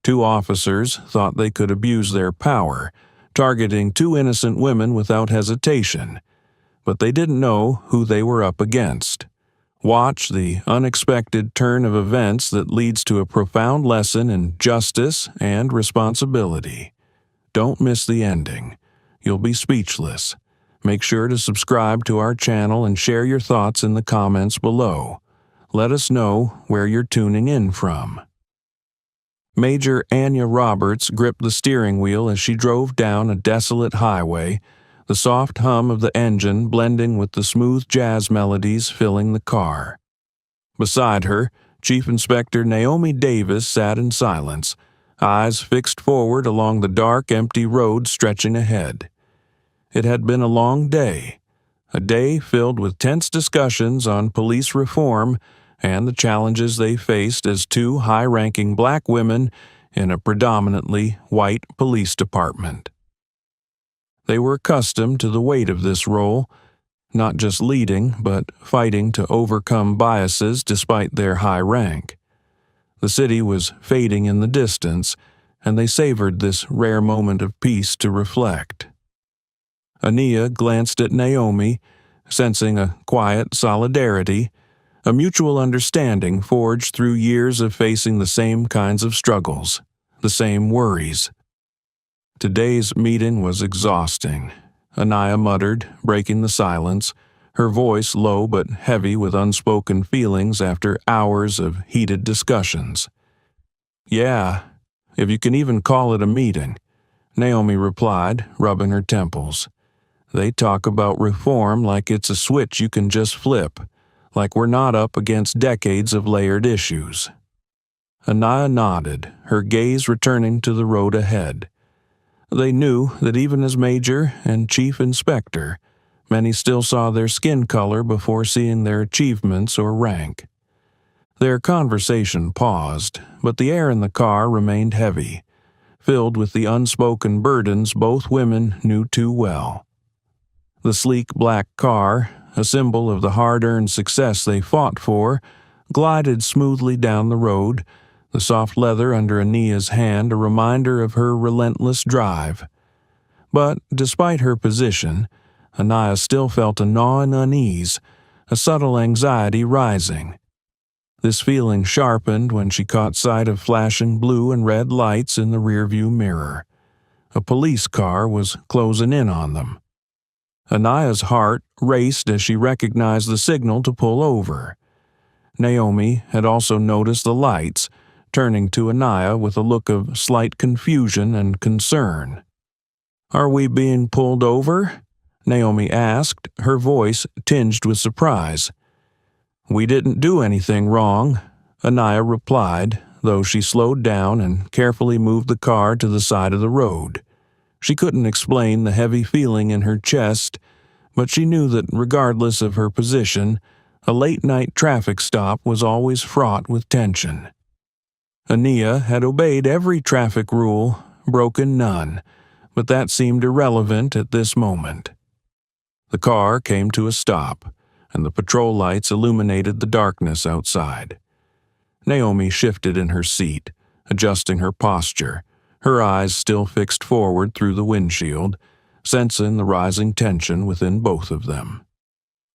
Two officers thought they could abuse their power, targeting two innocent women without hesitation, but they didn't know who they were up against. Watch the unexpected turn of events that leads to a profound lesson in justice and responsibility. Don't miss the ending. You'll be speechless. Make sure to subscribe to our channel and share your thoughts in the comments below. Let us know where you're tuning in from. Major Anya Roberts gripped the steering wheel as she drove down a desolate highway, the soft hum of the engine blending with the smooth jazz melodies filling the car. Beside her, Chief Inspector Naomi Davis sat in silence, eyes fixed forward along the dark, empty road stretching ahead. It had been a long day, a day filled with tense discussions on police reform and the challenges they faced as two high-ranking black women in a predominantly white police department. They were accustomed to the weight of this role, not just leading, but fighting to overcome biases despite their high rank. The city was fading in the distance, and they savored this rare moment of peace to reflect. Ania glanced at Naomi, sensing a quiet solidarity, a mutual understanding forged through years of facing the same kinds of struggles, the same worries. Today's meeting was exhausting, Ania muttered, breaking the silence, her voice low but heavy with unspoken feelings after hours of heated discussions. "Yeah, if you can even call it a meeting," Naomi replied, rubbing her temples. "They talk about reform like it's a switch you can just flip, like we're not up against decades of layered issues." Ania nodded, her gaze returning to the road ahead. They knew that even as Major and Chief Inspector, many still saw their skin color before seeing their achievements or rank. Their conversation paused, but the air in the car remained heavy, filled with the unspoken burdens both women knew too well. The sleek black car, a symbol of the hard-earned success they fought for, glided smoothly down the road, the soft leather under Ania's hand a reminder of her relentless drive. But despite her position, Ania still felt a gnawing unease, a subtle anxiety rising. This feeling sharpened when she caught sight of flashing blue and red lights in the rearview mirror. A police car was closing in on them. Ania's heart raced as she recognized the signal to pull over. Naomi had also noticed the lights, turning to Ania with a look of slight confusion and concern. "Are we being pulled over?" Naomi asked, her voice tinged with surprise. "We didn't do anything wrong," Ania replied, though she slowed down and carefully moved the car to the side of the road. She couldn't explain the heavy feeling in her chest, but she knew that regardless of her position, a late-night traffic stop was always fraught with tension. Ania had obeyed every traffic rule, broken none, but that seemed irrelevant at this moment. The car came to a stop, and the patrol lights illuminated the darkness outside. Naomi shifted in her seat, adjusting her posture, her eyes still fixed forward through the windshield, sensing the rising tension within both of them.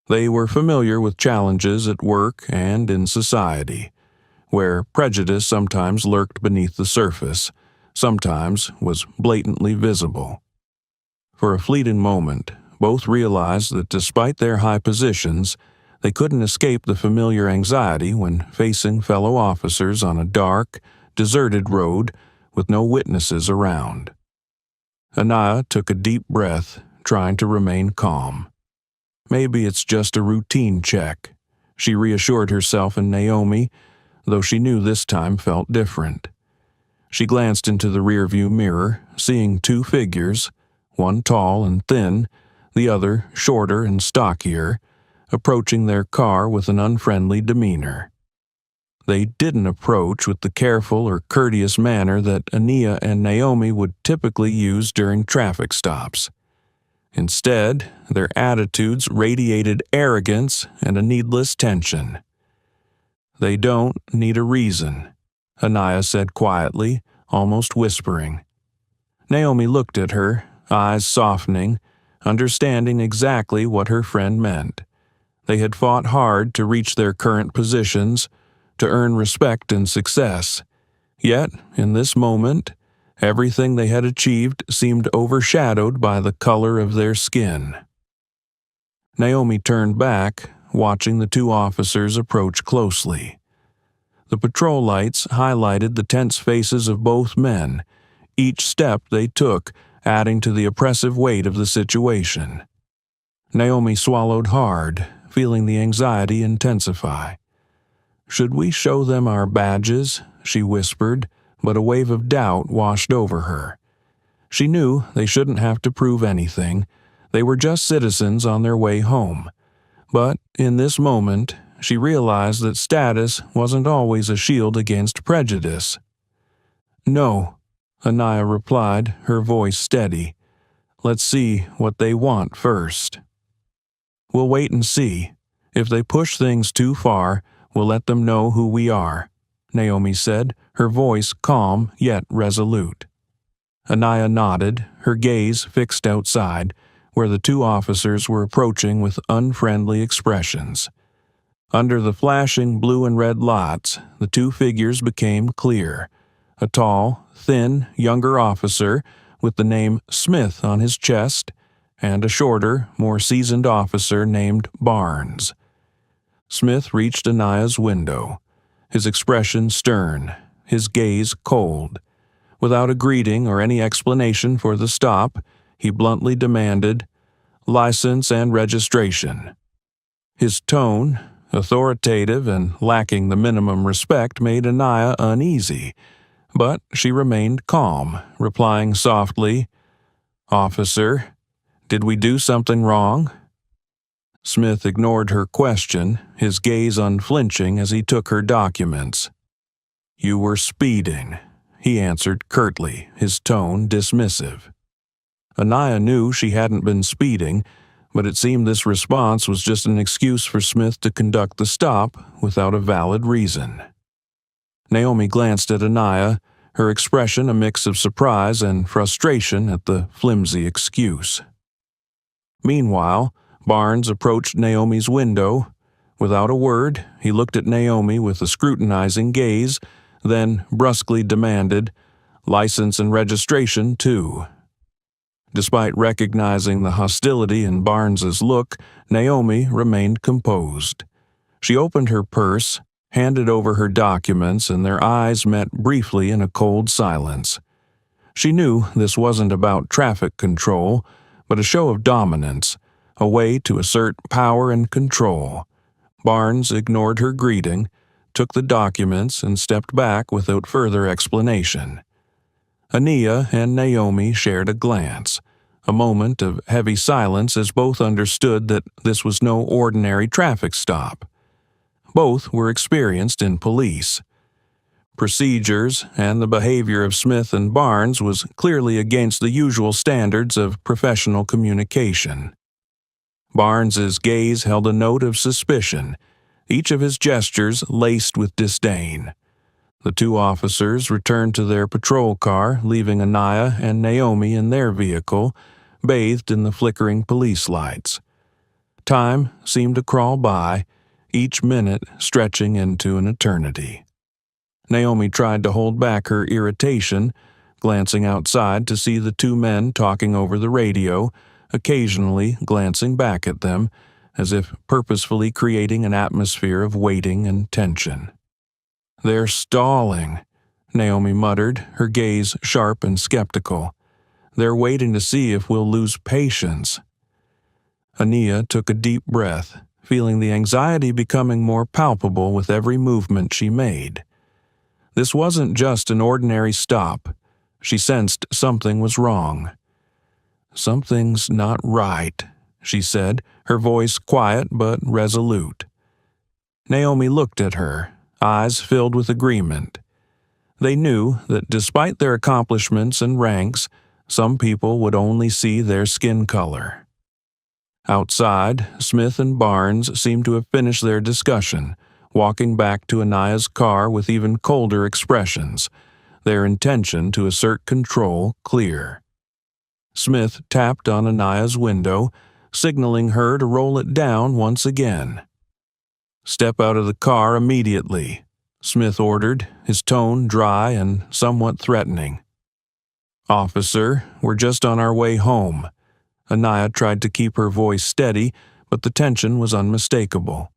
They were familiar with challenges at work and in society, where prejudice sometimes lurked beneath the surface, sometimes was blatantly visible. For a fleeting moment, both realized that despite their high positions, they couldn't escape the familiar anxiety when facing fellow officers on a dark, deserted road with no witnesses around. Ania took a deep breath, trying to remain calm. Maybe it's just a routine check, she reassured herself and Naomi, though she knew this time felt different. She glanced into the rearview mirror, seeing two figures, one tall and thin, the other shorter and stockier, approaching their car with an unfriendly demeanor. They didn't approach with the careful or courteous manner that Ania and Naomi would typically use during traffic stops. Instead, their attitudes radiated arrogance and a needless tension. "They don't need a reason," Ania said quietly, almost whispering. Naomi looked at her, eyes softening, understanding exactly what her friend meant. They had fought hard to reach their current positions, to earn respect and success. Yet, in this moment, everything they had achieved seemed overshadowed by the color of their skin. Naomi turned back, watching the two officers approach closely. The patrol lights highlighted the tense faces of both men, each step they took adding to the oppressive weight of the situation. Naomi swallowed hard, feeling the anxiety intensify. "Should we show them our badges?" she whispered, but a wave of doubt washed over her. She knew they shouldn't have to prove anything. They were just citizens on their way home. But in this moment, she realized that status wasn't always a shield against prejudice. "No," Anaya replied, her voice steady. "Let's see what they want first." "We'll wait and see. If they push things too far, we'll let them know who we are," Naomi said, her voice calm yet resolute. Anaya nodded, her gaze fixed outside, where the two officers were approaching with unfriendly expressions. Under the flashing blue and red lights, the two figures became clear. A tall, thin, younger officer with the name Smith on his chest, and a shorter, more seasoned officer named Barnes. Smith reached Anaya's window, his expression stern, his gaze cold. Without a greeting or any explanation for the stop, he bluntly demanded, "License and registration." His tone, authoritative and lacking the minimum respect, made Anaya uneasy, but she remained calm, replying softly, "Officer, did we do something wrong?" Smith ignored her question, his gaze unflinching as he took her documents. "You were speeding," he answered curtly, his tone dismissive. Anaya knew she hadn't been speeding, but it seemed this response was just an excuse for Smith to conduct the stop without a valid reason. Naomi glanced at Anaya, her expression a mix of surprise and frustration at the flimsy excuse. Meanwhile, Barnes approached Naomi's window. Without a word, he looked at Naomi with a scrutinizing gaze, then brusquely demanded, "License and registration, too." Despite recognizing the hostility in Barnes's look, Naomi remained composed. She opened her purse, handed over her documents, and their eyes met briefly in a cold silence. She knew this wasn't about traffic control, but a show of dominance, a way to assert power and control. Barnes ignored her greeting, took the documents, and stepped back without further explanation. Anaya and Naomi shared a glance, a moment of heavy silence as both understood that this was no ordinary traffic stop. Both were experienced in police. Procedures and the behavior of Smith and Barnes was clearly against the usual standards of professional communication. Barnes's gaze held a note of suspicion, each of his gestures laced with disdain. The two officers returned to their patrol car, leaving Anaya and Naomi in their vehicle, bathed in the flickering police lights. Time seemed to crawl by, each minute stretching into an eternity. Naomi tried to hold back her irritation, glancing outside to see the two men talking over the radio, occasionally glancing back at them, as if purposefully creating an atmosphere of waiting and tension. "They're stalling," Naomi muttered, her gaze sharp and skeptical. "They're waiting to see if we'll lose patience." Anaya took a deep breath, feeling the anxiety becoming more palpable with every movement she made. This wasn't just an ordinary stop. She sensed something was wrong. "Something's not right," she said, her voice quiet but resolute. Naomi looked at her, eyes filled with agreement. They knew that despite their accomplishments and ranks, some people would only see their skin color. Outside, Smith and Barnes seemed to have finished their discussion, walking back to Anaya's car with even colder expressions. their intention to assert control clear. Smith tapped on Anaya's window, signaling her to roll it down once again. "Step out of the car immediately," Smith ordered, his tone dry and somewhat threatening. "Officer, we're just on our way home." Anaya tried to keep her voice steady, but the tension was unmistakable.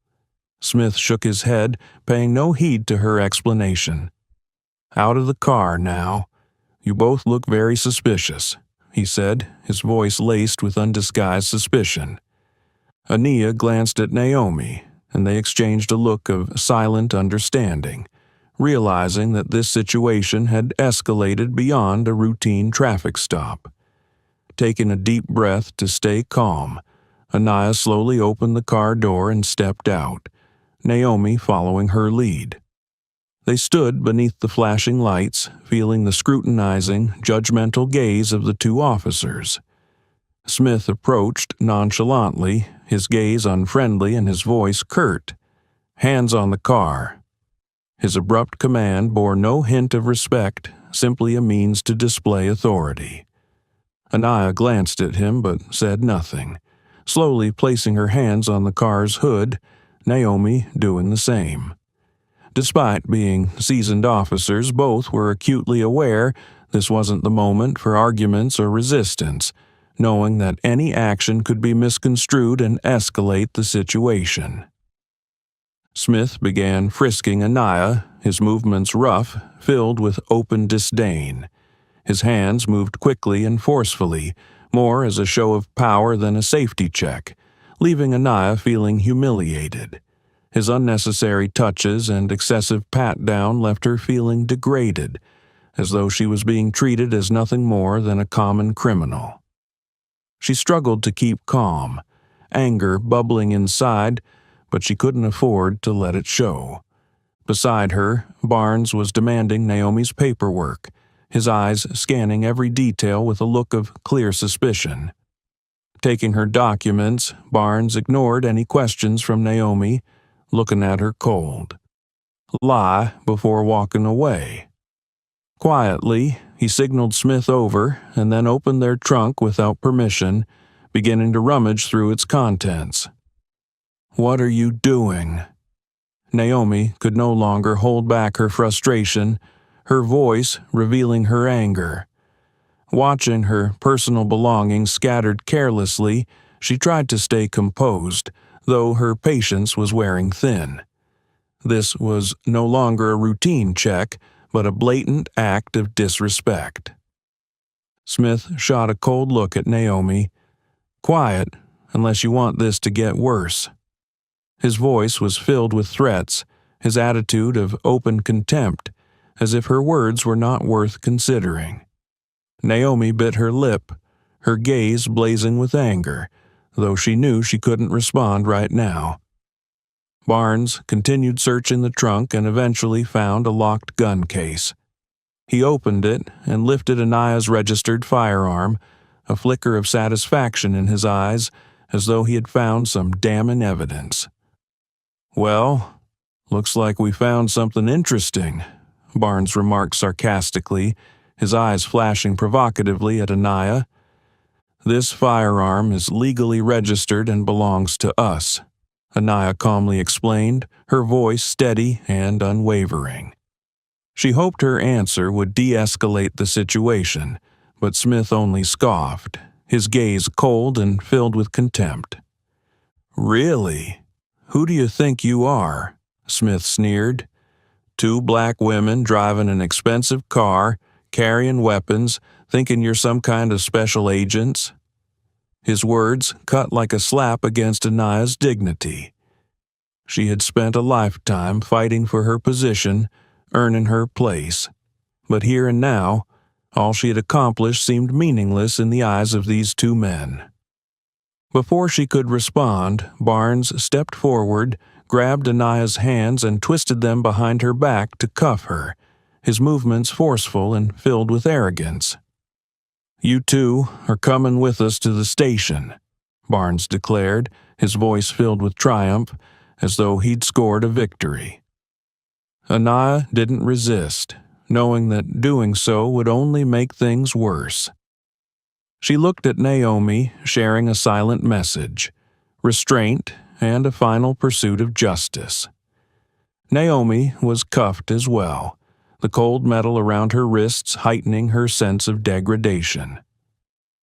Smith shook his head, paying no heed to her explanation. "Out of the car now. You both look very suspicious," he said, his voice laced with undisguised suspicion. Anaya glanced at Naomi, and they exchanged a look of silent understanding, realizing that this situation had escalated beyond a routine traffic stop. Taking a deep breath to stay calm, Anaya slowly opened the car door and stepped out, Naomi following her lead. They stood beneath the flashing lights, feeling the scrutinizing, judgmental gaze of the two officers. Smith approached nonchalantly, his gaze unfriendly and his voice curt. "Hands on the car." His abrupt command bore no hint of respect, simply a means to display authority. Anaya glanced at him but said nothing, slowly placing her hands on the car's hood, Naomi doing the same. Despite being seasoned officers, both were acutely aware this wasn't the moment for arguments or resistance, knowing that any action could be misconstrued and escalate the situation. Smith began frisking Anaya, his movements rough, filled with open disdain. His hands moved quickly and forcefully, more as a show of power than a safety check, leaving Anaya feeling humiliated. His unnecessary touches and excessive pat-down left her feeling degraded, as though she was being treated as nothing more than a common criminal. She struggled to keep calm, anger bubbling inside, but she couldn't afford to let it show. Beside her, Barnes was demanding Naomi's paperwork, his eyes scanning every detail with a look of clear suspicion. Taking her documents, Barnes ignored any questions from Naomi, looking at her cold. Lie before walking away. Quietly, he signaled Smith over and then opened their trunk without permission, beginning to rummage through its contents. "What are you doing?" Naomi could no longer hold back her frustration, her voice revealing her anger. Watching her personal belongings scattered carelessly, she tried to stay composed, though her patience was wearing thin. This was no longer a routine check, but a blatant act of disrespect. Smith shot a cold look at Naomi. "Quiet, unless you want this to get worse." His voice was filled with threats, his attitude of open contempt, as if her words were not worth considering. Naomi bit her lip, her gaze blazing with anger, though she knew she couldn't respond right now. Barnes continued searching the trunk and eventually found a locked gun case. He opened it and lifted Anaya's registered firearm, a flicker of satisfaction in his eyes, as though he had found some damning evidence. "Well, looks like we found something interesting," Barnes remarked sarcastically, his eyes flashing provocatively at Anaya. "This firearm is legally registered and belongs to us," Anaya calmly explained, her voice steady and unwavering. She hoped her answer would de-escalate the situation, but Smith only scoffed, his gaze cold and filled with contempt. "Really? Who do you think you are?" Smith sneered. "Two black women driving an expensive car, carrying weapons, thinking you're some kind of special agents?" His words cut like a slap against Anaya's dignity. She had spent a lifetime fighting for her position, earning her place. But here and now, all she had accomplished seemed meaningless in the eyes of these two men. Before she could respond, Barnes stepped forward, grabbed Anaya's hands and twisted them behind her back to cuff her, his movements forceful and filled with arrogance. "You two are coming with us to the station," Barnes declared, his voice filled with triumph, as though he'd scored a victory. Anaya didn't resist, knowing that doing so would only make things worse. She looked at Naomi, sharing a silent message, restraint, and a final pursuit of justice. Naomi was cuffed as well, the cold metal around her wrists heightening her sense of degradation.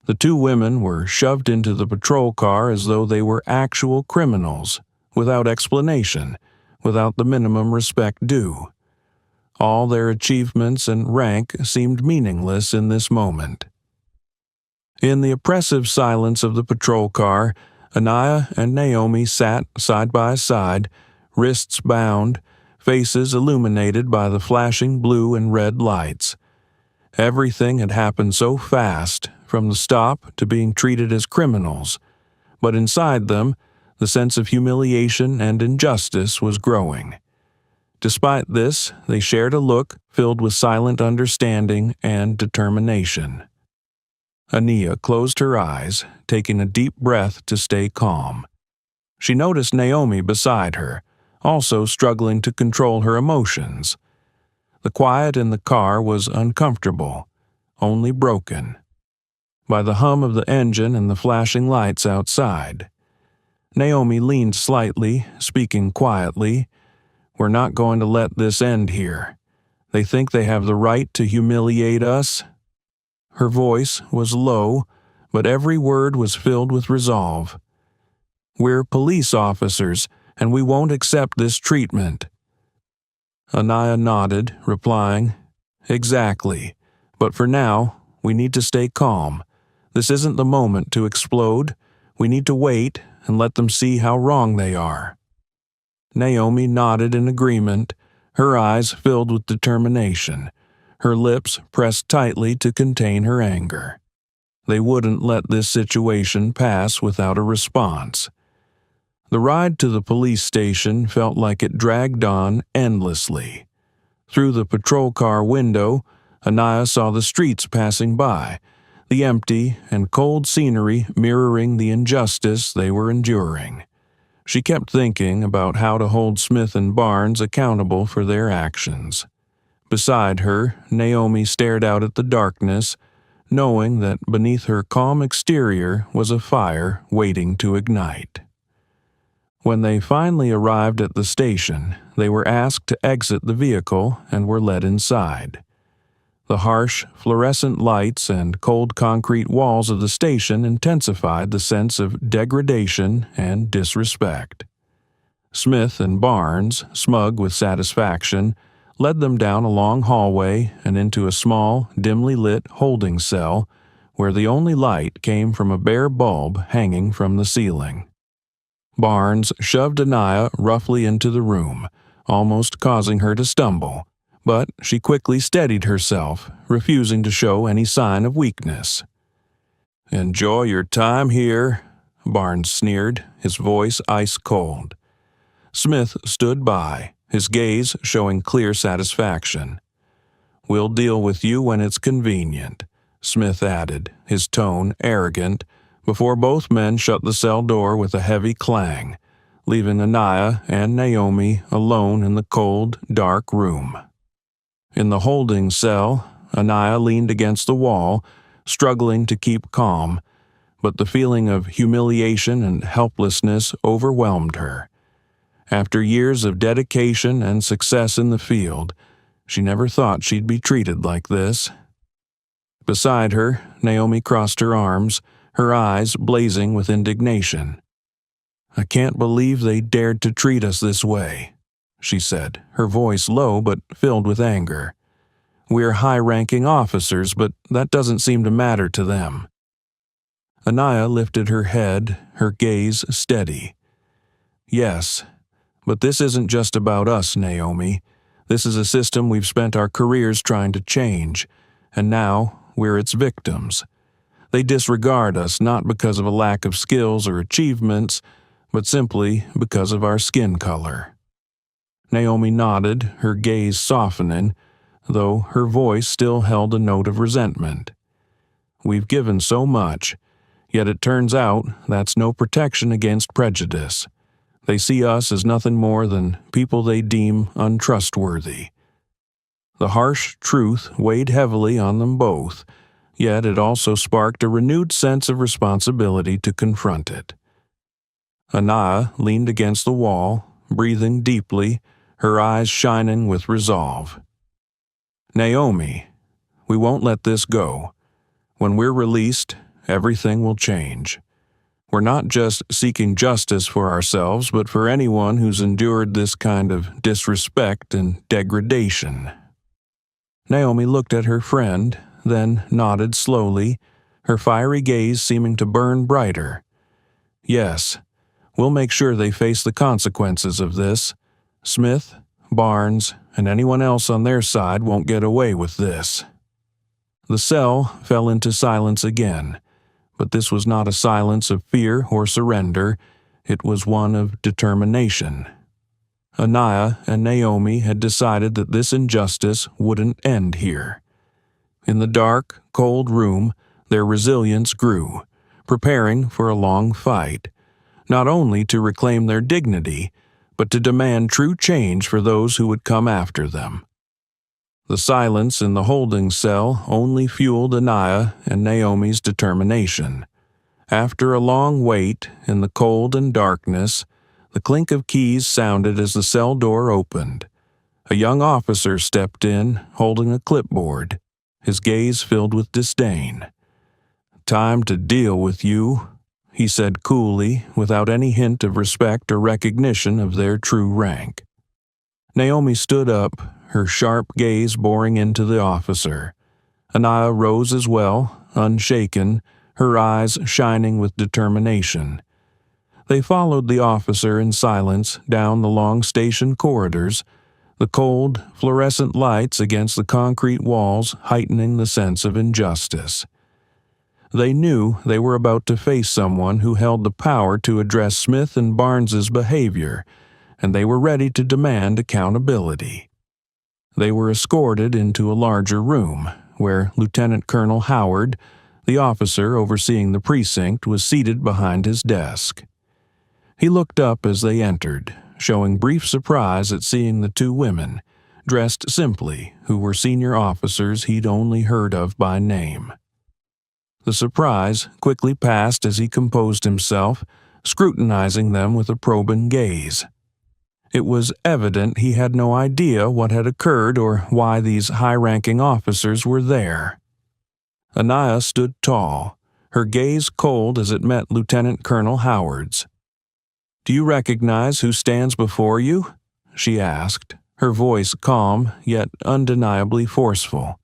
The two women were shoved into the patrol car as though they were actual criminals, without explanation, without the minimum respect due. All their achievements and rank seemed meaningless in this moment. In the oppressive silence of the patrol car, Anaya and Naomi sat side by side, wrists bound, faces illuminated by the flashing blue and red lights. Everything had happened so fast, from the stop to being treated as criminals, but inside them, the sense of humiliation and injustice was growing. Despite this, they shared a look filled with silent understanding and determination. Anaya closed her eyes, taking a deep breath to stay calm. She noticed Naomi beside her, also struggling to control her emotions. The quiet in the car was uncomfortable, only broken by the hum of the engine and the flashing lights outside. Naomi leaned slightly, speaking quietly. "We're not going to let this end here. They think they have the right to humiliate us." Her voice was low, but every word was filled with resolve. "We're police officers, and we won't accept this treatment." Anaya nodded, replying, "Exactly. But for now, we need to stay calm. This isn't the moment to explode. We need to wait and let them see how wrong they are." Naomi nodded in agreement, her eyes filled with determination, her lips pressed tightly to contain her anger. They wouldn't let this situation pass without a response. The ride to the police station felt like it dragged on endlessly. Through the patrol car window, Anaya saw the streets passing by, the empty and cold scenery mirroring the injustice they were enduring. She kept thinking about how to hold Smith and Barnes accountable for their actions. Beside her, Naomi stared out at the darkness, knowing that beneath her calm exterior was a fire waiting to ignite. When they finally arrived at the station, they were asked to exit the vehicle and were led inside. The harsh, fluorescent lights and cold concrete walls of the station intensified the sense of degradation and disrespect. Smith and Barnes, smug with satisfaction, led them down a long hallway and into a small, dimly lit holding cell where the only light came from a bare bulb hanging from the ceiling. Barnes shoved Anaya roughly into the room, almost causing her to stumble, but she quickly steadied herself, refusing to show any sign of weakness. "Enjoy your time here," Barnes sneered, his voice ice cold. Smith stood by, his gaze showing clear satisfaction. "We'll deal with you when it's convenient," Smith added, his tone arrogant, before both men shut the cell door with a heavy clang, leaving Anaya and Naomi alone in the cold, dark room. In the holding cell, Anaya leaned against the wall, struggling to keep calm, but the feeling of humiliation and helplessness overwhelmed her. After years of dedication and success in the field, she never thought she'd be treated like this. Beside her, Naomi crossed her arms, her eyes blazing with indignation. "I can't believe they dared to treat us this way," she said, her voice low but filled with anger. "We're high-ranking officers, but that doesn't seem to matter to them." Anaya lifted her head, her gaze steady. "Yes, but this isn't just about us, Naomi. This is a system we've spent our careers trying to change, and now we're its victims. They disregard us not because of a lack of skills or achievements, but simply because of our skin color." Naomi nodded, her gaze softening, though her voice still held a note of resentment. "We've given so much, yet it turns out that's no protection against prejudice. They see us as nothing more than people they deem untrustworthy." The harsh truth weighed heavily on them both, yet it also sparked a renewed sense of responsibility to confront it. Anaya leaned against the wall, breathing deeply, her eyes shining with resolve. "Naomi, we won't let this go. When we're released, everything will change. We're not just seeking justice for ourselves, but for anyone who's endured this kind of disrespect and degradation." Naomi looked at her friend, then nodded slowly, her fiery gaze seeming to burn brighter. "Yes, we'll make sure they face the consequences of this. Smith, Barnes, and anyone else on their side won't get away with this." The cell fell into silence again, but this was not a silence of fear or surrender. It was one of determination. Anaya and Naomi had decided that this injustice wouldn't end here. In the dark, cold room, their resilience grew, preparing for a long fight, not only to reclaim their dignity, but to demand true change for those who would come after them. The silence in the holding cell only fueled Anaya and Naomi's determination. After a long wait in the cold and darkness, the clink of keys sounded as the cell door opened. A young officer stepped in, holding a clipboard, his gaze filled with disdain. "Time to deal with you," he said coolly, without any hint of respect or recognition of their true rank. Naomi stood up, her sharp gaze boring into the officer. Anaya rose as well, unshaken, her eyes shining with determination. They followed the officer in silence down the long station corridors, the cold, fluorescent lights against the concrete walls heightening the sense of injustice. They knew they were about to face someone who held the power to address Smith and Barnes's behavior, and they were ready to demand accountability. They were escorted into a larger room, where Lieutenant Colonel Howard, the officer overseeing the precinct, was seated behind his desk. He looked up as they entered, showing brief surprise at seeing the two women, dressed simply, who were senior officers he'd only heard of by name. The surprise quickly passed as he composed himself, scrutinizing them with a probing gaze. It was evident he had no idea what had occurred or why these high-ranking officers were there. Anaya stood tall, her gaze cold as it met Lieutenant Colonel Howard's. "Do you recognize who stands before you?" she asked, her voice calm yet undeniably forceful.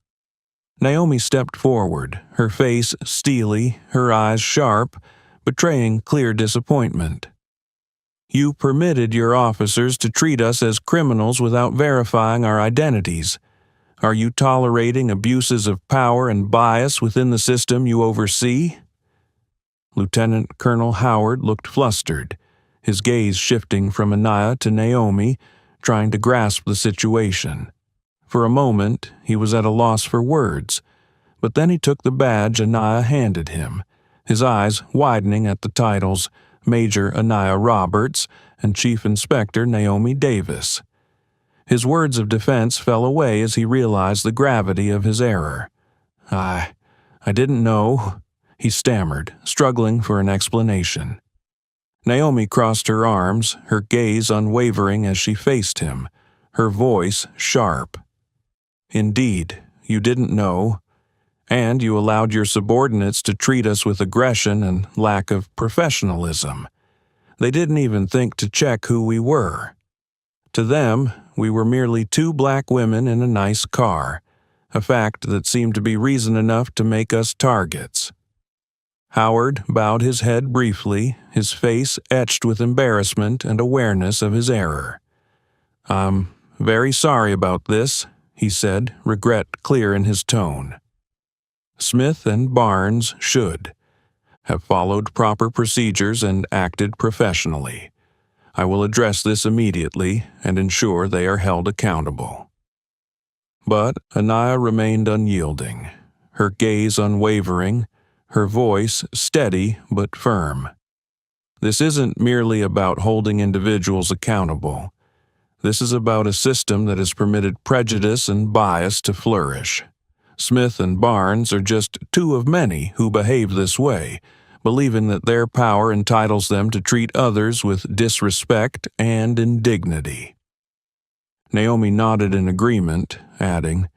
Naomi stepped forward, her face steely, her eyes sharp, betraying clear disappointment. "You permitted your officers to treat us as criminals without verifying our identities. Are you tolerating abuses of power and bias within the system you oversee?" Lieutenant Colonel Howard looked flustered, his gaze shifting from Anaya to Naomi, trying to grasp the situation. For a moment, he was at a loss for words, but then he took the badge Anaya handed him, his eyes widening at the titles Major Anaya Roberts and Chief Inspector Naomi Davis. His words of defense fell away as he realized the gravity of his error. I didn't know," he stammered, struggling for an explanation. Naomi crossed her arms, her gaze unwavering as she faced him, her voice sharp. "Indeed, you didn't know, and you allowed your subordinates to treat us with aggression and lack of professionalism. They didn't even think to check who we were. To them, we were merely two black women in a nice car, a fact that seemed to be reason enough to make us targets." Howard bowed his head briefly, his face etched with embarrassment and awareness of his error. "I'm very sorry about this," he said, regret clear in his tone. "Smith and Barnes should have followed proper procedures and acted professionally. I will address this immediately and ensure they are held accountable." But Anaya remained unyielding, her gaze unwavering, her voice steady but firm. "This isn't merely about holding individuals accountable. This is about a system that has permitted prejudice and bias to flourish. Smith and Barnes are just two of many who behave this way, believing that their power entitles them to treat others with disrespect and indignity. Naomi nodded in agreement, adding,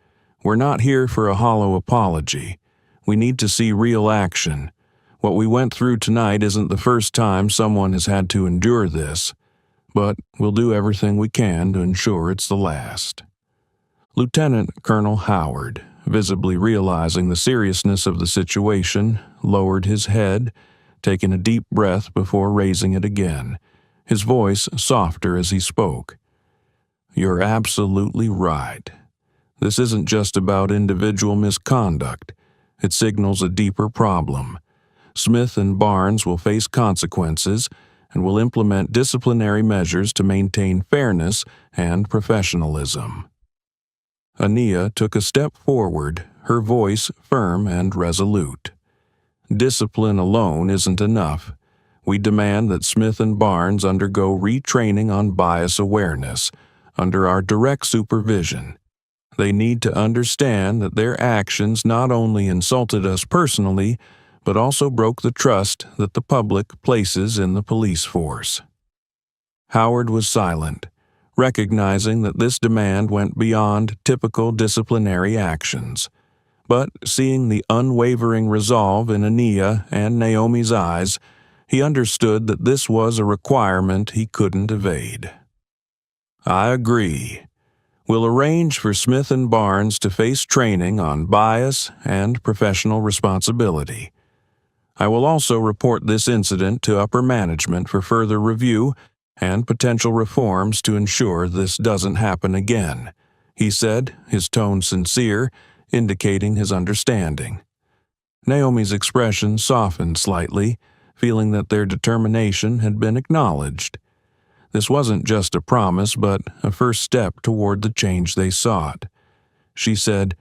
"We're not here for a hollow apology. We need to see real action. What we went through tonight isn't the first time someone has had to endure this, but we'll do everything we can to ensure it's the last." Lieutenant Colonel Howard, visibly realizing the seriousness of the situation, lowered his head, taking a deep breath before raising it again, his voice softer as he spoke. "You're absolutely right. This isn't just about individual misconduct. It signals a deeper problem. Smith and Barnes will face consequences and will implement disciplinary measures to maintain fairness and professionalism." Ania took a step forward, her voice firm and resolute. "Discipline alone isn't enough. We demand that Smith and Barnes undergo retraining on bias awareness under our direct supervision. They need to understand that their actions not only insulted us personally, but also broke the trust that the public places in the police force." Howard was silent, recognizing that this demand went beyond typical disciplinary actions. But seeing the unwavering resolve in Ania and Naomi's eyes, he understood that this was a requirement he couldn't evade. "I agree. We'll arrange for Smith and Barnes to face training on bias and professional responsibility. I will also report this incident to upper management for further review and potential reforms to ensure this doesn't happen again," he said, his tone sincere, indicating his understanding. Naomi's expression softened slightly, feeling that their determination had been acknowledged. This wasn't just a promise, but a first step toward the change they sought. She said,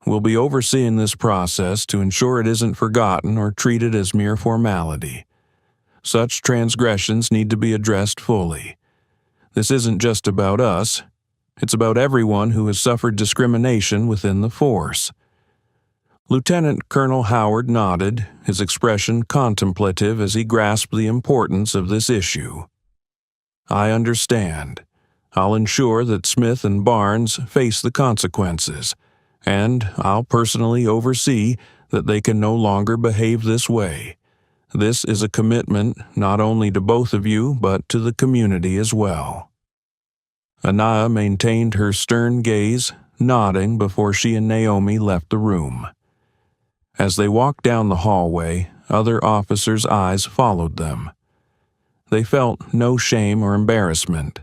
"We'll be overseeing this process to ensure it isn't forgotten or treated as mere formality. Such transgressions need to be addressed fully. This isn't just about us. It's about everyone who has suffered discrimination within the force." Lieutenant Colonel Howard nodded, his expression contemplative as he grasped the importance of this issue. "I understand. I'll ensure that Smith and Barnes face the consequences, and I'll personally oversee that they can no longer behave this way. This is a commitment not only to both of you, but to the community as well." Anaya maintained her stern gaze, nodding before she and Naomi left the room. As they walked down the hallway, other officers' eyes followed them. They felt no shame or embarrassment.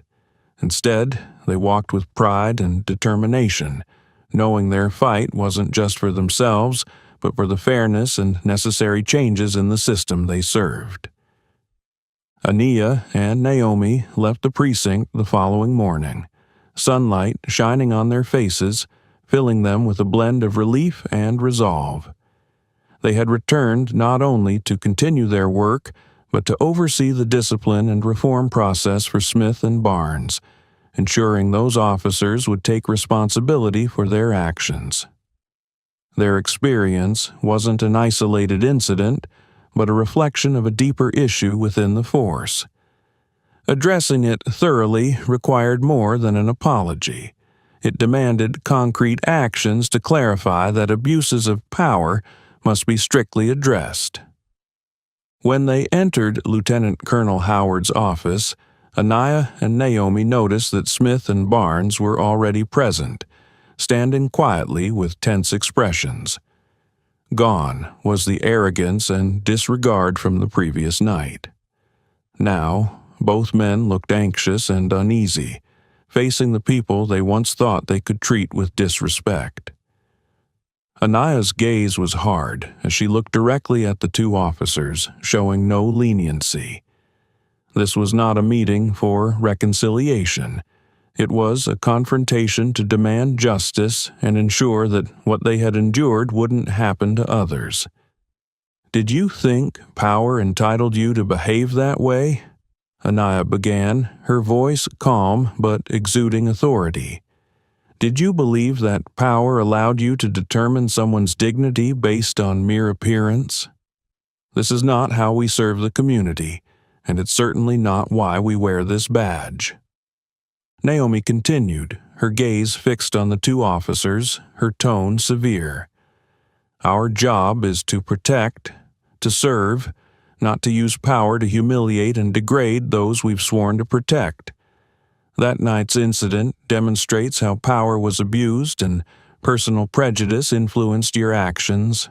Instead, they walked with pride and determination, knowing their fight wasn't just for themselves, but for the fairness and necessary changes in the system they served. Ania and Naomi left the precinct the following morning, sunlight shining on their faces, filling them with a blend of relief and resolve. They had returned not only to continue their work, but to oversee the discipline and reform process for Smith and Barnes, ensuring those officers would take responsibility for their actions. Their experience wasn't an isolated incident, but a reflection of a deeper issue within the force. Addressing it thoroughly required more than an apology. It demanded concrete actions to clarify that abuses of power must be strictly addressed. When they entered Lieutenant Colonel Howard's office, Anaya and Naomi noticed that Smith and Barnes were already present, standing quietly with tense expressions. Gone was the arrogance and disregard from the previous night. Now, both men looked anxious and uneasy, facing the people they once thought they could treat with disrespect. Anaya's gaze was hard as she looked directly at the two officers, showing no leniency. This was not a meeting for reconciliation. It was a confrontation to demand justice and ensure that what they had endured wouldn't happen to others. "Did you think power entitled you to behave that way?" Anaya began, her voice calm but exuding authority. Did you believe that power allowed you to determine someone's dignity based on mere appearance? This is not how we serve the community, and it's certainly not why we wear this badge. Naomi continued, her gaze fixed on the two officers, her tone severe. Our job is to protect, to serve, not to use power to humiliate and degrade those we've sworn to protect. That night's incident demonstrates how power was abused and personal prejudice influenced your actions.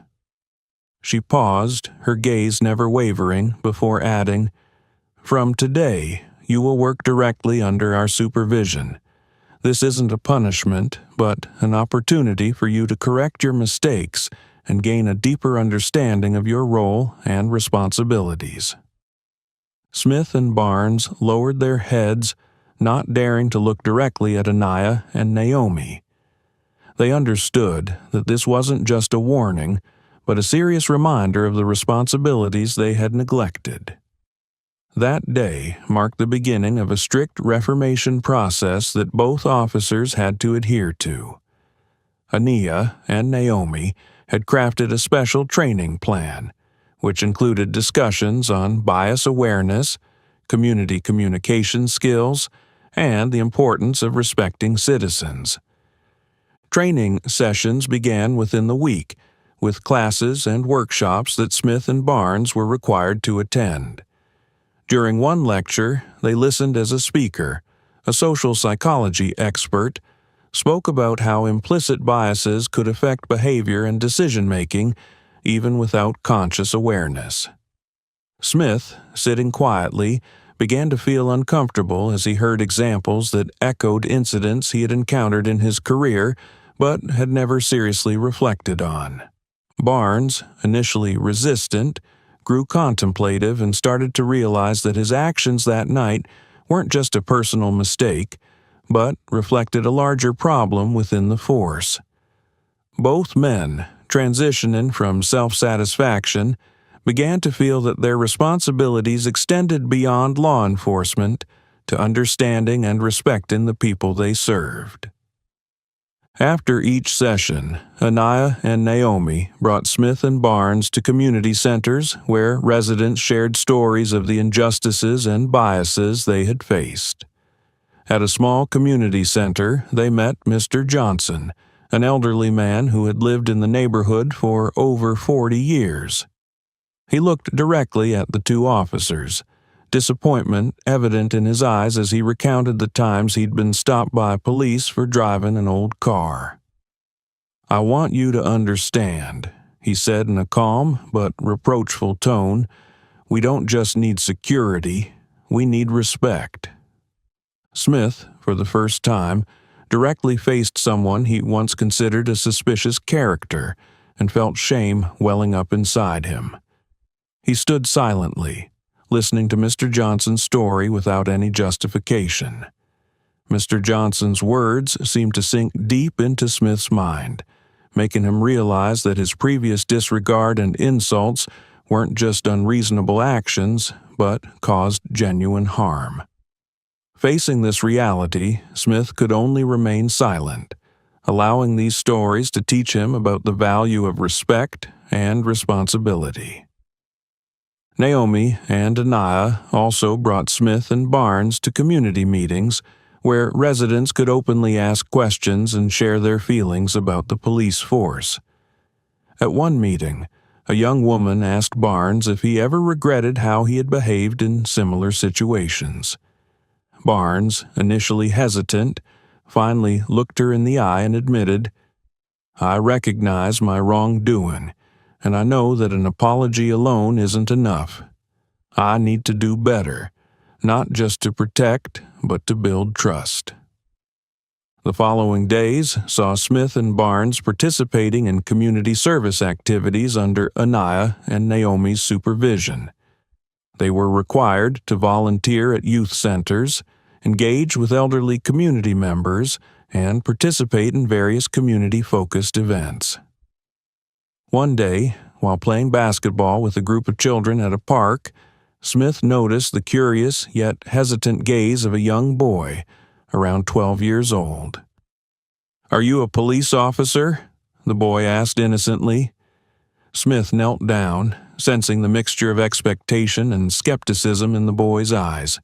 She paused, her gaze never wavering, before adding, From today, you will work directly under our supervision. This isn't a punishment, but an opportunity for you to correct your mistakes and gain a deeper understanding of your role and responsibilities. Smith and Barnes lowered their heads, not daring to look directly at Anaya and Naomi. They understood that this wasn't just a warning, but a serious reminder of the responsibilities they had neglected. That day marked the beginning of a strict reformation process that both officers had to adhere to. Anaya and Naomi had crafted a special training plan, which included discussions on bias awareness, community communication skills, and the importance of respecting citizens. Training sessions began within the week, with classes and workshops that Smith and Barnes were required to attend. During one lecture, they listened as a speaker, a social psychology expert, spoke about how implicit biases could affect behavior and decision-making, even without conscious awareness. Smith, sitting quietly, began to feel uncomfortable as he heard examples that echoed incidents he had encountered in his career but had never seriously reflected on. Barnes, initially resistant, grew contemplative and started to realize that his actions that night weren't just a personal mistake, but reflected a larger problem within the force. Both men, transitioning from self-satisfaction, began to feel that their responsibilities extended beyond law enforcement to understanding and respecting the people they served. After each session, Anaya and Naomi brought Smith and Barnes to community centers where residents shared stories of the injustices and biases they had faced. At a small community center, they met Mr. Johnson, an elderly man who had lived in the neighborhood for over 40 years. He looked directly at the two officers, disappointment evident in his eyes as he recounted the times he'd been stopped by police for driving an old car. "I want you to understand," he said in a calm but reproachful tone, "we don't just need security, we need respect." Smith, for the first time, directly faced someone he once considered a suspicious character and felt shame welling up inside him. He stood silently, listening to Mr. Johnson's story without any justification. Mr. Johnson's words seemed to sink deep into Smith's mind, making him realize that his previous disregard and insults weren't just unreasonable actions, but caused genuine harm. Facing this reality, Smith could only remain silent, allowing these stories to teach him about the value of respect and responsibility. Naomi and Anaya also brought Smith and Barnes to community meetings where residents could openly ask questions and share their feelings about the police force. At one meeting, a young woman asked Barnes if he ever regretted how he had behaved in similar situations. Barnes, initially hesitant, finally looked her in the eye and admitted, "I recognize my wrongdoing, and I know that an apology alone isn't enough. I need to do better, not just to protect, but to build trust." The following days saw Smith and Barnes participating in community service activities under Anaya and Naomi's supervision. They were required to volunteer at youth centers, engage with elderly community members, and participate in various community-focused events. One day, while playing basketball with a group of children at a park, Smith noticed the curious yet hesitant gaze of a young boy, around 12 years old. "Are you a police officer?" the boy asked innocently. Smith knelt down, sensing the mixture of expectation and skepticism in the boy's eyes.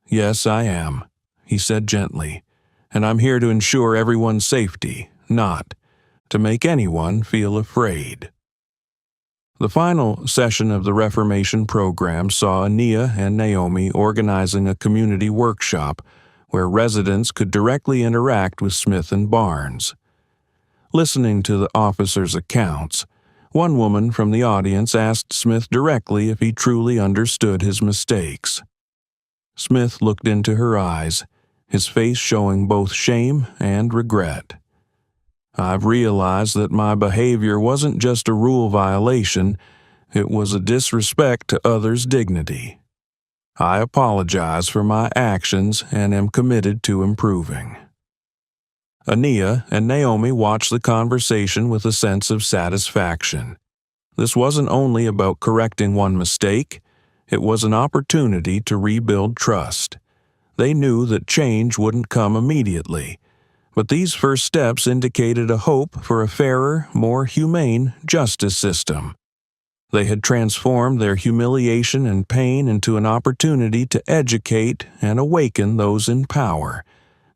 "Yes, I am," he said gently, "and I'm here to ensure everyone's safety, not to make anyone feel afraid." The final session of the Reformation program saw Ania and Naomi organizing a community workshop where residents could directly interact with Smith and Barnes. Listening to the officers' accounts, one woman from the audience asked Smith directly if he truly understood his mistakes. Smith looked into her eyes, his face showing both shame and regret. "I've realized that my behavior wasn't just a rule violation, it was a disrespect to others' dignity. I apologize for my actions and am committed to improving." Ania and Naomi watched the conversation with a sense of satisfaction. This wasn't only about correcting one mistake, it was an opportunity to rebuild trust. They knew that change wouldn't come immediately, but these first steps indicated a hope for a fairer, more humane justice system. They had transformed their humiliation and pain into an opportunity to educate and awaken those in power,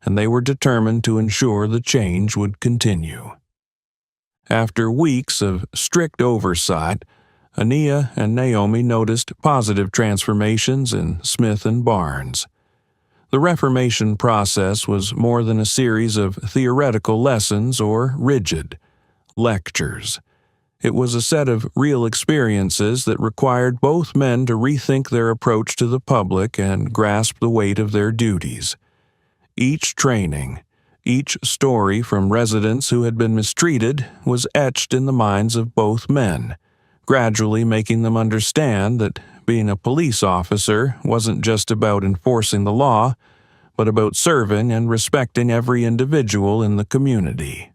and they were determined to ensure the change would continue. After weeks of strict oversight, Ania and Naomi noticed positive transformations in Smith and Barnes. The Reformation process was more than a series of theoretical lessons or rigid lectures. It was a set of real experiences that required both men to rethink their approach to the public and grasp the weight of their duties. Each training, each story from residents who had been mistreated was etched in the minds of both men, gradually making them understand that being a police officer wasn't just about enforcing the law, but about serving and respecting every individual in the community.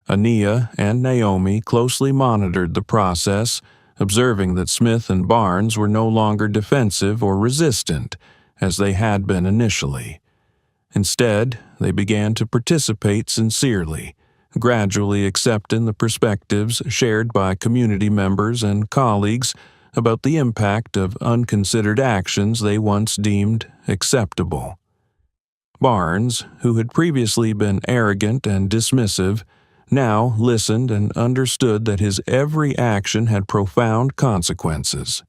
Ania and Naomi closely monitored the process, observing that Smith and Barnes were no longer defensive or resistant, as they had been initially. Instead, they began to participate sincerely, gradually accepting the perspectives shared by community members and colleagues about the impact of unconsidered actions they once deemed acceptable. Barnes, who had previously been arrogant and dismissive, now listened and understood that his every action had profound consequences.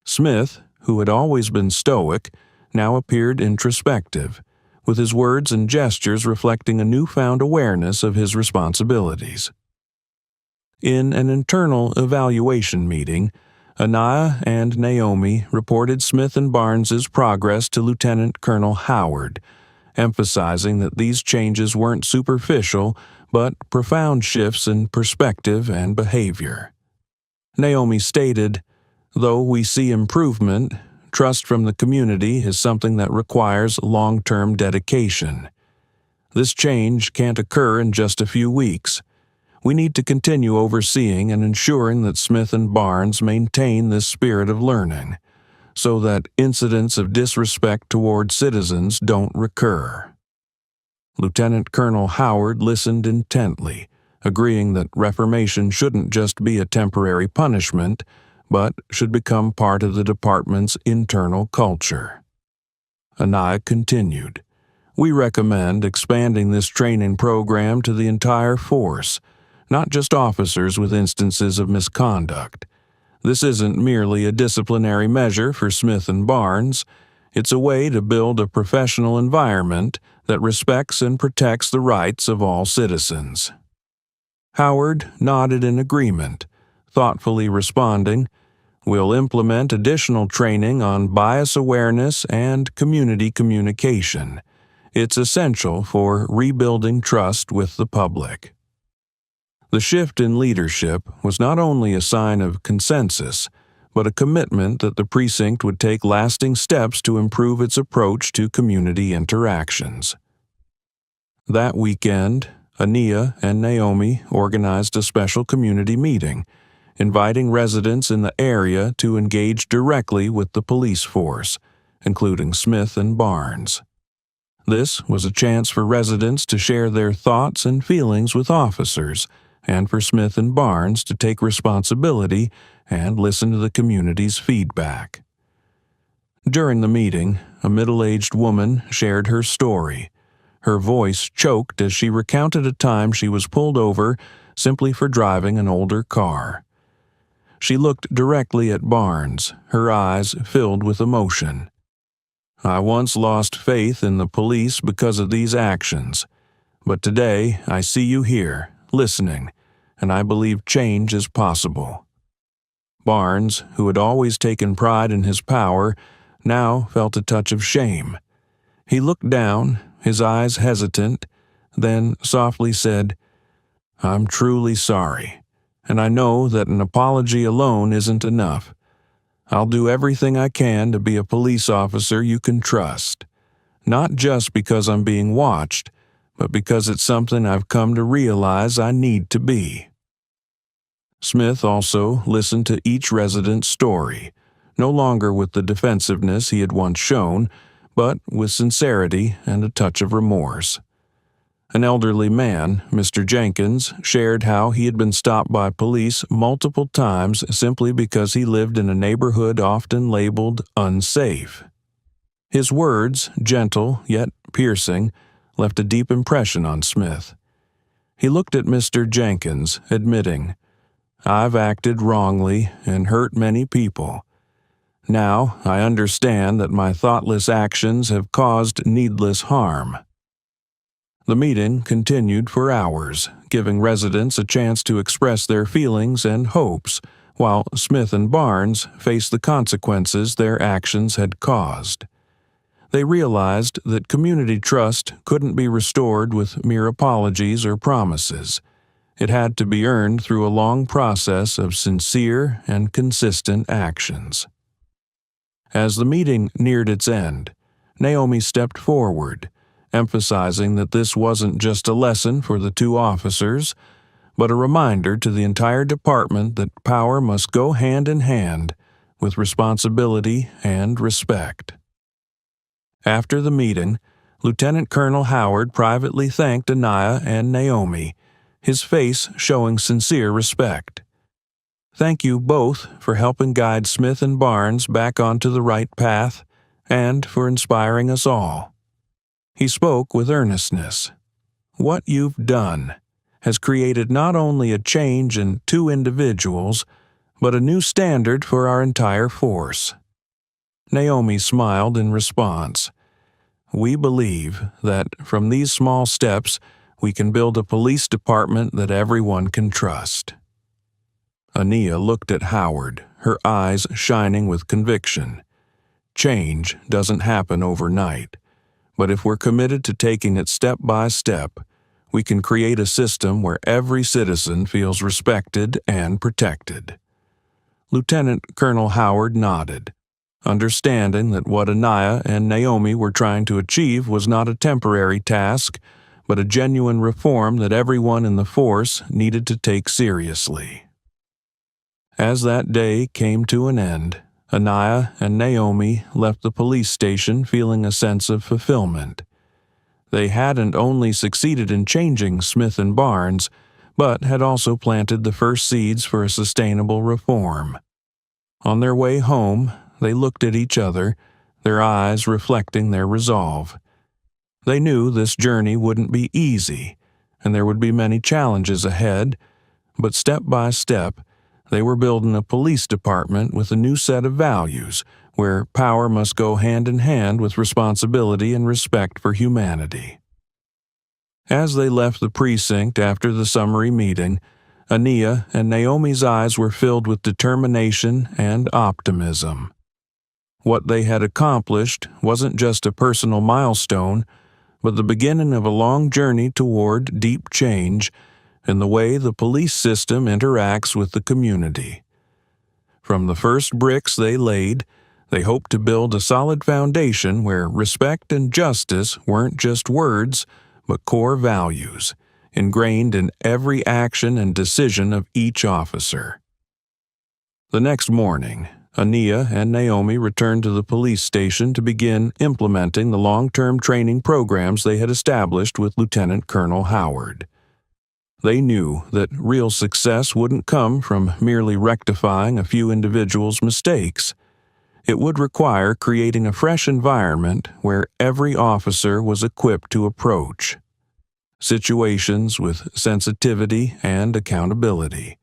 Smith, who had always been stoic, now appeared introspective, with his words and gestures reflecting a newfound awareness of his responsibilities. In an internal evaluation meeting, Ania and Naomi reported Smith and Barnes's progress to Lieutenant Colonel Howard, emphasizing that these changes weren't superficial but profound shifts in perspective and behavior. Naomi stated, "Though we see improvement, trust from the community is something that requires long-term dedication. This change can't occur in just a few weeks. We need to continue overseeing and ensuring that Smith and Barnes maintain this spirit of learning, so that incidents of disrespect toward citizens don't recur." Lieutenant Colonel Howard listened intently, agreeing that reformation shouldn't just be a temporary punishment, but should become part of the department's internal culture. Ania continued, "We recommend expanding this training program to the entire force, not just officers with instances of misconduct. This isn't merely a disciplinary measure for Smith and Barnes. It's a way to build a professional environment that respects and protects the rights of all citizens." Howard nodded in agreement, thoughtfully responding, "We'll implement additional training on bias awareness and community communication. It's essential for rebuilding trust with the public." The shift in leadership was not only a sign of consensus, but a commitment that the precinct would take lasting steps to improve its approach to community interactions. That weekend, Ania and Naomi organized a special community meeting, inviting residents in the area to engage directly with the police force, including Smith and Barnes. This was a chance for residents to share their thoughts and feelings with officers, and for Smith and Barnes to take responsibility and listen to the community's feedback. During the meeting, a middle-aged woman shared her story. Her voice choked as she recounted a time she was pulled over simply for driving an older car. She looked directly at Barnes, her eyes filled with emotion. "I once lost faith in the police because of these actions, but today I see you here, listening, and I believe change is possible." Barnes, who had always taken pride in his power, now felt a touch of shame. He looked down, his eyes hesitant, then softly said, "I'm truly sorry, and I know that an apology alone isn't enough. I'll do everything I can to be a police officer you can trust, not just because I'm being watched, but because it's something I've come to realize I need to be." Smith also listened to each resident's story, no longer with the defensiveness he had once shown, but with sincerity and a touch of remorse. An elderly man, Mr. Jenkins, shared how he had been stopped by police multiple times simply because he lived in a neighborhood often labeled unsafe. His words, gentle yet piercing, left a deep impression on Smith. He looked at Mr. Jenkins, admitting, "I've acted wrongly and hurt many people. Now I understand that my thoughtless actions have caused needless harm." The meeting continued for hours, giving residents a chance to express their feelings and hopes, while Smith and Barnes faced the consequences their actions had caused. They realized that community trust couldn't be restored with mere apologies or promises. It had to be earned through a long process of sincere and consistent actions. As the meeting neared its end, Naomi stepped forward, emphasizing that this wasn't just a lesson for the two officers, but a reminder to the entire department that power must go hand in hand with responsibility and respect. After the meeting, Lieutenant Colonel Howard privately thanked Anaya and Naomi, his face showing sincere respect. "Thank you both for helping guide Smith and Barnes back onto the right path, and for inspiring us all." He spoke with earnestness. "What you've done has created not only a change in two individuals, but a new standard for our entire force." Naomi smiled in response. "We believe that from these small steps we can build a police department that everyone can trust." Anaya looked at Howard, her eyes shining with conviction. Change doesn't happen overnight, but if we're committed to taking it step by step, we can create a system where every citizen feels respected and protected. Lieutenant Colonel Howard nodded, understanding that what Anaya and Naomi were trying to achieve was not a temporary task, but a genuine reform that everyone in the force needed to take seriously. As that day came to an end, Anaya and Naomi left the police station feeling a sense of fulfillment. They hadn't only succeeded in changing Smith and Barnes, but had also planted the first seeds for a sustainable reform. On their way home, they looked at each other, their eyes reflecting their resolve. They knew this journey wouldn't be easy, and there would be many challenges ahead, but step by step, they were building a police department with a new set of values, where power must go hand in hand with responsibility and respect for humanity. As they left the precinct after the summary meeting, Anaya and Naomi's eyes were filled with determination and optimism. What they had accomplished wasn't just a personal milestone, but the beginning of a long journey toward deep change in the way the police system interacts with the community. From the first bricks they laid, they hoped to build a solid foundation where respect and justice weren't just words, but core values, ingrained in every action and decision of each officer. The next morning, Ania and Naomi returned to the police station to begin implementing the long-term training programs they had established with Lieutenant Colonel Howard. They knew that real success wouldn't come from merely rectifying a few individuals' mistakes. It would require creating a fresh environment where every officer was equipped to approach situations with sensitivity and accountability.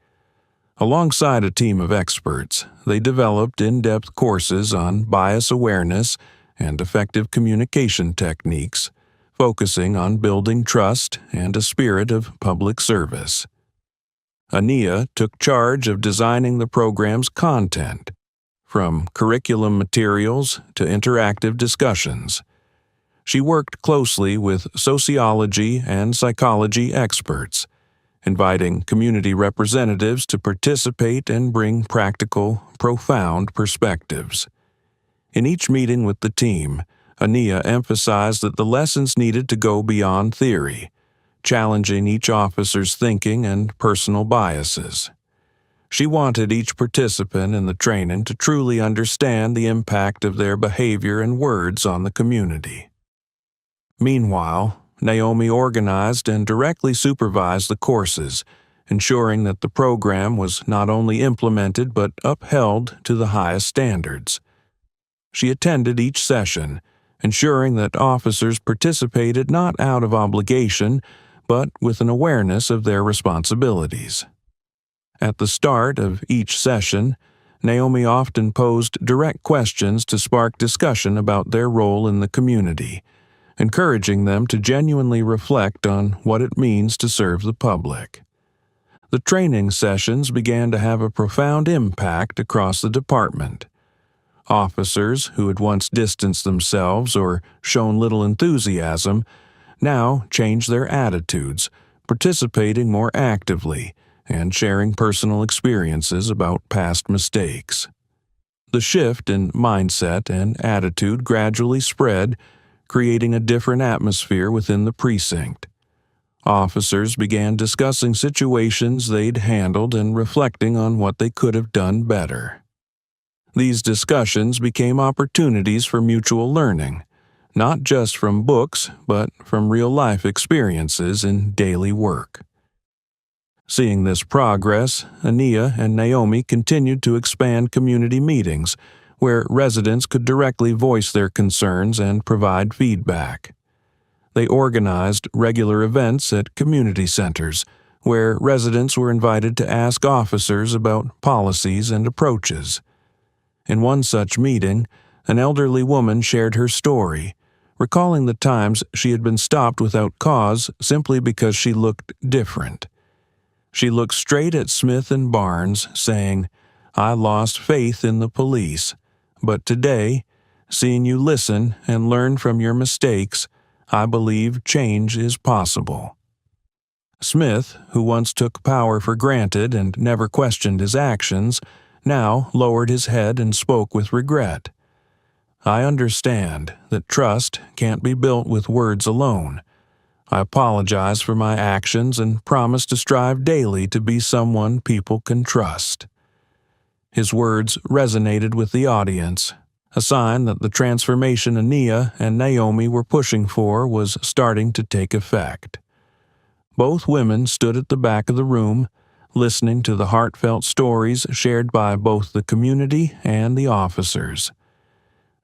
Alongside a team of experts, they developed in-depth courses on bias awareness and effective communication techniques, focusing on building trust and a spirit of public service. Ania took charge of designing the program's content, from curriculum materials to interactive discussions. She worked closely with sociology and psychology experts, inviting community representatives to participate and bring practical, profound perspectives. In each meeting with the team, Ania emphasized that the lessons needed to go beyond theory, challenging each officer's thinking and personal biases. She wanted each participant in the training to truly understand the impact of their behavior and words on the community. Meanwhile, Naomi organized and directly supervised the courses, ensuring that the program was not only implemented but upheld to the highest standards. She attended each session, ensuring that officers participated not out of obligation, but with an awareness of their responsibilities. At the start of each session, Naomi often posed direct questions to spark discussion about their role in the community, encouraging them to genuinely reflect on what it means to serve the public. The training sessions began to have a profound impact across the department. Officers who had once distanced themselves or shown little enthusiasm now changed their attitudes, participating more actively and sharing personal experiences about past mistakes. The shift in mindset and attitude gradually spread, creating a different atmosphere within the precinct. Officers began discussing situations they'd handled and reflecting on what they could have done better. These discussions became opportunities for mutual learning, not just from books, but from real-life experiences in daily work. Seeing this progress, Ania and Naomi continued to expand community meetings, where residents could directly voice their concerns and provide feedback. They organized regular events at community centers, where residents were invited to ask officers about policies and approaches. In one such meeting, an elderly woman shared her story, recalling the times she had been stopped without cause simply because she looked different. She looked straight at Smith and Barnes, saying, "I lost faith in the police. But today, seeing you listen and learn from your mistakes, I believe change is possible." Smith, who once took power for granted and never questioned his actions, now lowered his head and spoke with regret. "I understand that trust can't be built with words alone. I apologize for my actions and promise to strive daily to be someone people can trust." His words resonated with the audience, a sign that the transformation Ania and Naomi were pushing for was starting to take effect. Both women stood at the back of the room, listening to the heartfelt stories shared by both the community and the officers.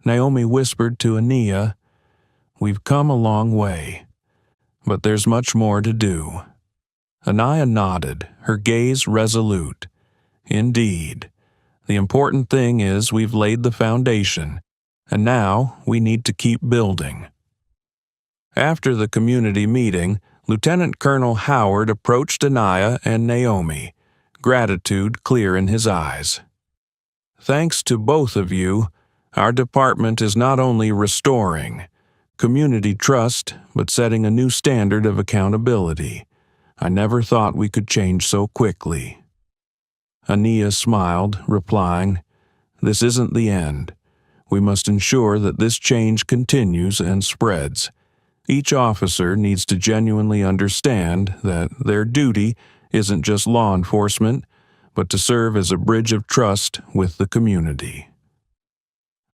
Naomi whispered to Ania, "We've come a long way, but there's much more to do." Ania nodded, her gaze resolute. "Indeed. The important thing is we've laid the foundation, and now we need to keep building." After the community meeting, Lieutenant Colonel Howard approached Ania and Naomi, gratitude clear in his eyes. "Thanks to both of you, our department is not only restoring community trust, but setting a new standard of accountability. I never thought we could change so quickly." Ania smiled, replying, "This isn't the end. We must ensure that this change continues and spreads. Each officer needs to genuinely understand that their duty isn't just law enforcement, but to serve as a bridge of trust with the community.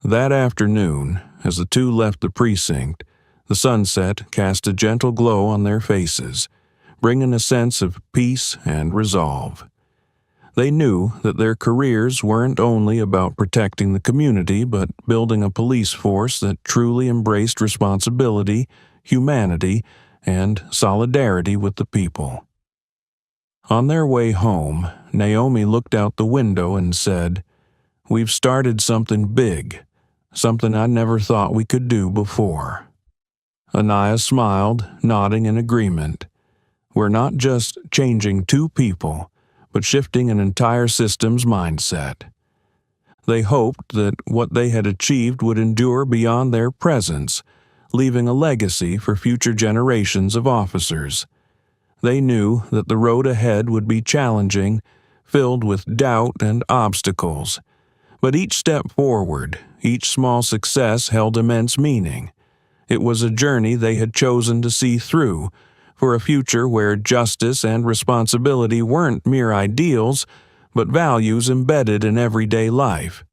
That afternoon, as the two left the precinct, the sunset cast a gentle glow on their faces, bringing a sense of peace and resolve. They knew that their careers weren't only about protecting the community, but building a police force that truly embraced responsibility, humanity, and solidarity with the people. On their way home, Naomi looked out the window and said, "We've started something big, something I never thought we could do before." Anaya smiled, nodding in agreement. "We're not just changing two people, but shifting an entire system's mindset." They hoped that what they had achieved would endure beyond their presence, leaving a legacy for future generations of officers. They knew that the road ahead would be challenging, filled with doubt and obstacles. But each step forward, each small success held immense meaning. It was a journey they had chosen to see through, for a future where justice and responsibility weren't mere ideals, but values embedded in everyday life.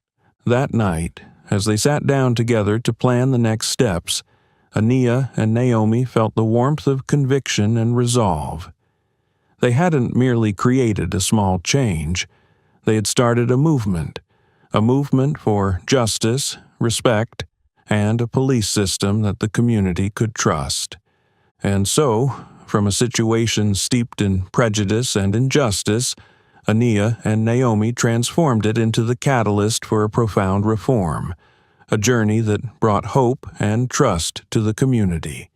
That night, as they sat down together to plan the next steps, Anaya and Naomi felt the warmth of conviction and resolve. They hadn't merely created a small change. They had started a movement for justice, respect, and a police system that the community could trust. And so, from a situation steeped in prejudice and injustice, Anaya and Naomi transformed it into the catalyst for a profound reform, a journey that brought hope and trust to the community.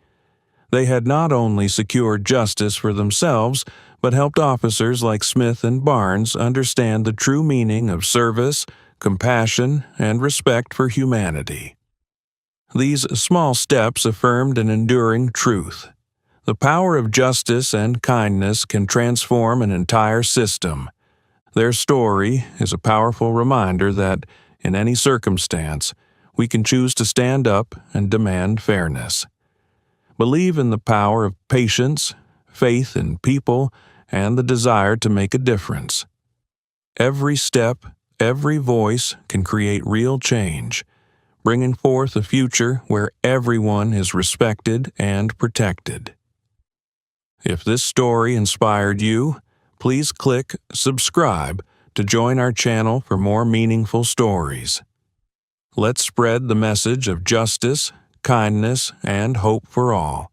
They had not only secured justice for themselves, but helped officers like Smith and Barnes understand the true meaning of service, compassion, and respect for humanity. These small steps affirmed an enduring truth. The power of justice and kindness can transform an entire system. Their story is a powerful reminder that, in any circumstance, we can choose to stand up and demand fairness. Believe in the power of patience, faith in people, and the desire to make a difference. Every step, every voice can create real change, bringing forth a future where everyone is respected and protected. If this story inspired you, please click subscribe to join our channel for more meaningful stories. Let's spread the message of justice, kindness, and hope for all.